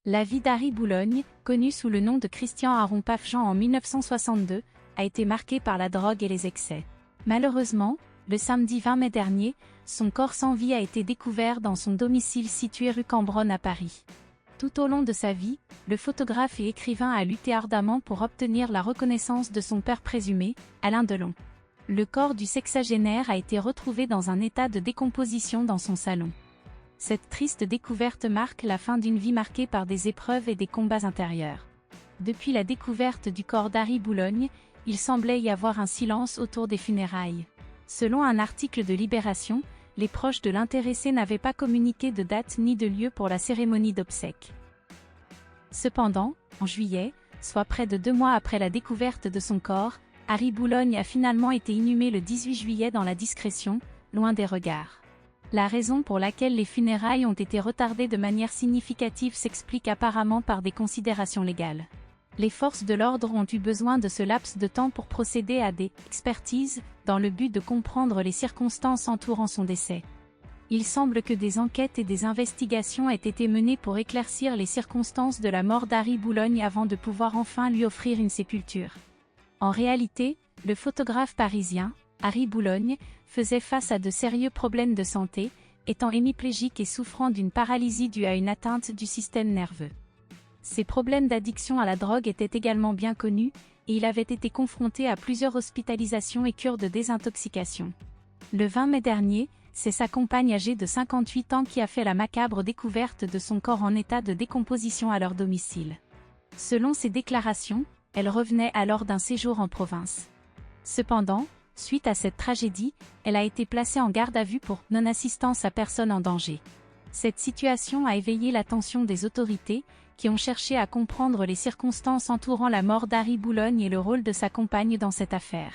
La vie d'Harry Boulogne, connu sous le nom de Christian Aron Pafjean en 1962, a été marquée par la drogue et les excès. Malheureusement, le samedi 20 mai dernier, son corps sans vie a été découvert dans son domicile situé rue Cambronne à Paris. Tout au long de sa vie, le photographe et écrivain a lutté ardemment pour obtenir la reconnaissance de son père présumé, Alain Delon. Le corps du sexagénaire a été retrouvé dans un état de décomposition dans son salon. Cette triste découverte marque la fin d'une vie marquée par des épreuves et des combats intérieurs. Depuis la découverte du corps d'Harry Boulogne, il semblait y avoir un silence autour des funérailles. Selon un article de Libération, les proches de l'intéressé n'avaient pas communiqué de date ni de lieu pour la cérémonie d'obsèques. Cependant, en juillet, soit près de 2 mois après la découverte de son corps, Harry Boulogne a finalement été inhumé le 18 juillet dans la discrétion, loin des regards. La raison pour laquelle les funérailles ont été retardées de manière significative s'explique apparemment par des considérations légales. Les forces de l'ordre ont eu besoin de ce laps de temps pour procéder à des expertises, dans le but de comprendre les circonstances entourant son décès. Il semble que des enquêtes et des investigations aient été menées pour éclaircir les circonstances de la mort d'Harry Boulogne avant de pouvoir enfin lui offrir une sépulture. En réalité, le photographe parisien, Harry Boulogne, faisait face à de sérieux problèmes de santé, étant hémiplégique et souffrant d'une paralysie due à une atteinte du système nerveux. Ses problèmes d'addiction à la drogue étaient également bien connus, et il avait été confronté à plusieurs hospitalisations et cures de désintoxication. Le 20 mai dernier, c'est sa compagne âgée de 58 ans qui a fait la macabre découverte de son corps en état de décomposition à leur domicile. Selon ses déclarations, elle revenait alors d'un séjour en province. Cependant, suite à cette tragédie, elle a été placée en garde à vue pour non-assistance à personne en danger. Cette situation a éveillé l'attention des autorités, qui ont cherché à comprendre les circonstances entourant la mort d'Harry Boulogne et le rôle de sa compagne dans cette affaire.